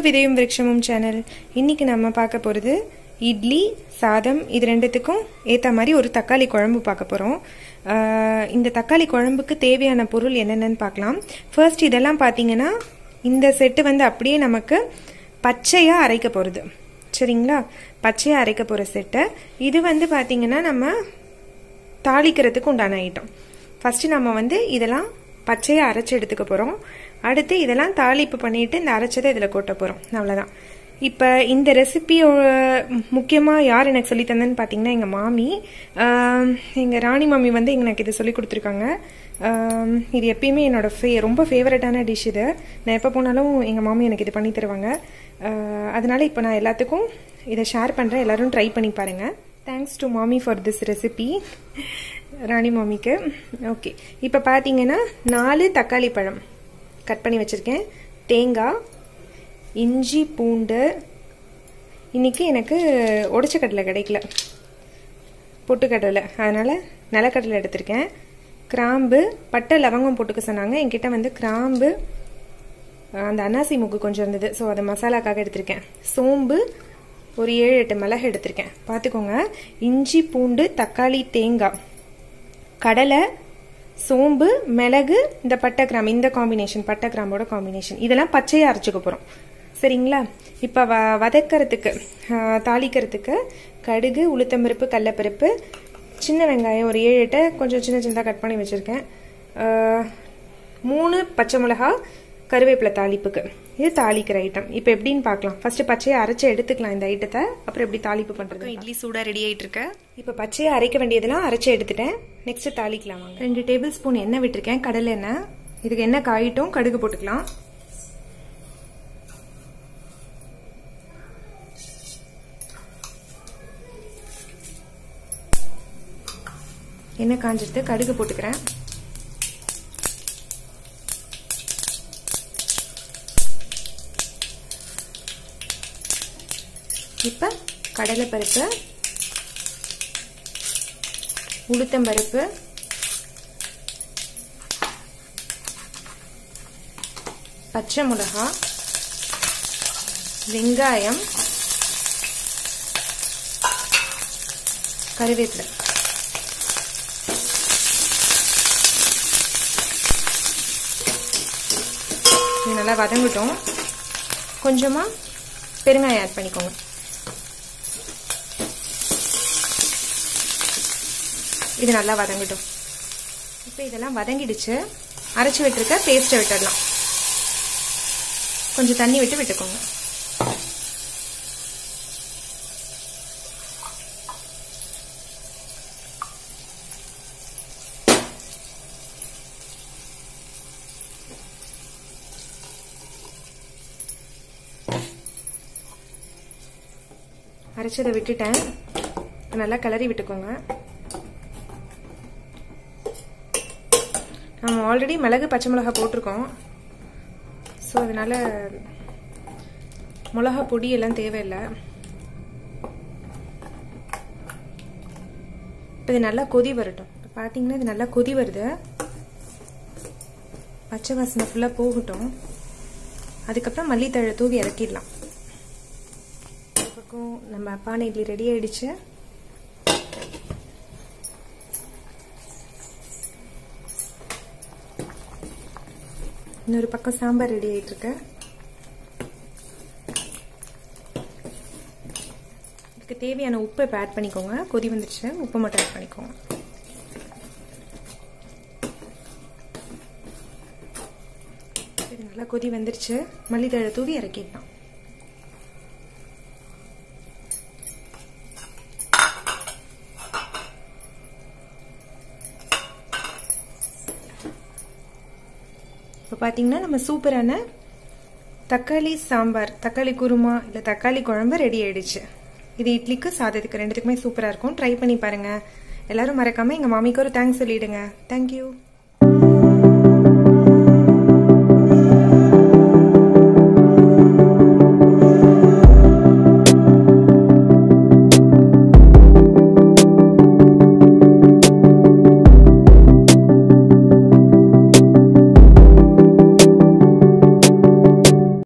விதையும் விருக்ஷமும் சேனல். இன்னைக்கு நம்ம பார்க்க போகிறது இட்லி சாதம் இது ரெண்டுத்துக்கும் ஏற்ற மாதிரி ஒரு தக்காளி குழம்பு பார்க்க போகிறோம். இந்த தக்காளி குழம்புக்கு தேவையான பொருள் என்னென்னு பார்க்கலாம். ஃபர்ஸ்ட் இதெல்லாம் பார்த்தீங்கன்னா இந்த செட்டு வந்து அப்படியே நமக்கு பச்சையாக அரைக்க போகிறது. சரிங்களா, பச்சையாக அரைக்க போகிற செட்டை. இது வந்து பார்த்தீங்கன்னா நம்ம தாளிக்கிறதுக்கு உண்டான ஐட்டம். ஃபஸ்ட்டு நம்ம வந்து இதெல்லாம் பச்சையாக அரைச்சி எடுத்துக்க போகிறோம். அடுத்து இதெல்லாம் தாளிப்பு பண்ணிட்டு இந்த அரைச்சதை இதில் கொட்ட போகிறோம். அவ்வளோதான். இப்போ இந்த ரெசிபியோட முக்கியமாக யார் எனக்கு சொல்லி தந்தேன்னு பார்த்தீங்கன்னா எங்கள் மாமி, எங்கள் ராணி மாமி வந்து எனக்கு இதை சொல்லி கொடுத்துருக்காங்க. இது எப்பயுமே என்னோட ரொம்ப ஃபேவரட்டான டிஷ். இது நான் எப்போ போனாலும் எங்கள் மாமி எனக்கு இது பண்ணி தருவாங்க. அதனால இப்போ நான் எல்லாத்துக்கும் இதை ஷேர் பண்ணுறேன். எல்லோரும் ட்ரை பண்ணி பாருங்கள். Thanks to Mami for this recipe, Rani மாமிக்கு. ஓகே, இப்போ பார்த்தீங்கன்னா 4 தக்காளி பழம் கட் பண்ணி வச்சுருக்கேன். தேங்காய், இஞ்சி, பூண்டு. இன்றைக்கி எனக்கு உடைச்ச கடலை கிடைக்கல, பொட்டுக்கடலை, அதனால் நிலக்கடலை எடுத்திருக்கேன். கிராம்பு, பட்டை, லவங்கம் போட்டுக்க சொன்னாங்க. என்கிட்ட வந்து கிராம்பு, அந்த அன்னாசி மூக்கு கொஞ்சம் இருந்தது, ஸோ அதை மசாலாக்காக எடுத்திருக்கேன். சோம்பு ஒரு 7-8 மிளகு எடுத்திருக்கேன், பார்த்துக்கோங்க. இஞ்சி, பூண்டு, தக்காளி, தேங்காய், கடலை, சோம்பு, மிளகு, இந்த பட்டை கிராம்பு, இந்த காம்பினேஷன், பட்டை கிராம்போட காம்பினேஷன். இதெல்லாம் பச்சையாக அரைச்சிக்க போகிறோம். சரிங்களா, இப்போ வதக்கிறதுக்கு தாளிக்கிறதுக்கு கடுகு, உளுத்தம்பருப்பு, கடலைப்பருப்பு, சின்ன வெங்காயம் ஒரு 7-8 கொஞ்சம் சின்ன சின்னதாக கட் பண்ணி வச்சுருக்கேன். 3 பச்சை மிளகா, கருவேப்பிலை தாளிப்புக்கு. இது தாளிக்கிற ஐட்டம். இப்போ எப்படின்னு பார்க்கலாம். ஃபர்ஸ்ட் பச்சையை அரைச்சி எடுத்துக்கலாம் இந்த ஐட்டத்தை, அப்புறம் எப்படி தாளிப்பு பண்ணுறது. இட்லி சூடாக ரெடி ஆகிட்டு இருக்கு. இப்போ பச்சையை அரைக்க வேண்டியதெல்லாம் அரைச்சி எடுத்துட்டேன். நெக்ஸ்ட் தாளிக்கலாம். 2 டேபிள் ஸ்பூன் எண்ணெய் விட்டுருக்கேன், கடலை எண்ணெய். இதுக்கு எண்ணெய் காயிட்டும் கடுகு போட்டுக்கலாம். எண்ணெய் காஞ்சிட்டு கடுகு போட்டுக்கிறேன். இப்போ கடலைப்பருப்பு, உளுத்தம்பருப்பு, பச்சை மிளகா, வெங்காயம், கருவேப்பிலை. இது நல்லா வதங்கட்டும். கொஞ்சமா பெருங்காயம் ஆட் பண்ணிக்கோங்க. இது நல்லா வதங்கட்டும். இப்போ இதெல்லாம் வதங்கிடுச்சு. அரைச்சி விட்டுருக்க பேஸ்ட்டை விட்டுடலாம். கொஞ்சம் தண்ணி விட்டு விட்டுக்கோங்க. அரைச்சதை விட்டுட்டேன். நல்லா கிளறி விட்டுக்கோங்க. நம்ம ஆல்ரெடி மிளகு, பச்சை மிளகா போட்டிருக்கோம், ஸோ அதனால மிளகா பொடி எல்லாம் தேவையில்லை. இப்போ இது நல்லா கொதி வரட்டும். இப்போ பார்த்தீங்கன்னா இது நல்லா கொதி வருது. பச்சை வாசனை ஃபுல்லாக போகட்டும். அதுக்கப்புறம் மல்லித்தழை தூவி இறக்கிடலாம். பக்கம் நம்ம பானை இட்லி ரெடி ஆயிடுச்சு. இன்னொரு பக்கம் சாம்பார் ரெடி ஆகிட்டு இருக்கு. இதுக்கு தேவையான உப்பு இப்போ ஆட் பண்ணிக்கோங்க. கொதி வந்துடுச்சு, உப்பு மட்டும் ஆட் பண்ணிக்கோங்க. இது நல்லா கொதி வந்துருச்சு. மல்லித்தழை தூவி இறக்கிடலாம். இப்போ பார்த்தீங்கன்னா நம்ம சூப்பரான தக்காளி சாம்பார், தக்காளி குருமா இல்லை தக்காளி குழம்பு ரெடி ஆயிடுச்சு. இது இட்லிக்கு சாதத்துக்கு ரெண்டுத்துக்குமே சூப்பராக இருக்கும். ட்ரை பண்ணி பாருங்கள். எல்லாரும் மறக்காமல் எங்கள் மாமிக்கு ஒரு தேங்க்ஸ் சொல்லிவிடுங்க. தேங்க்யூ.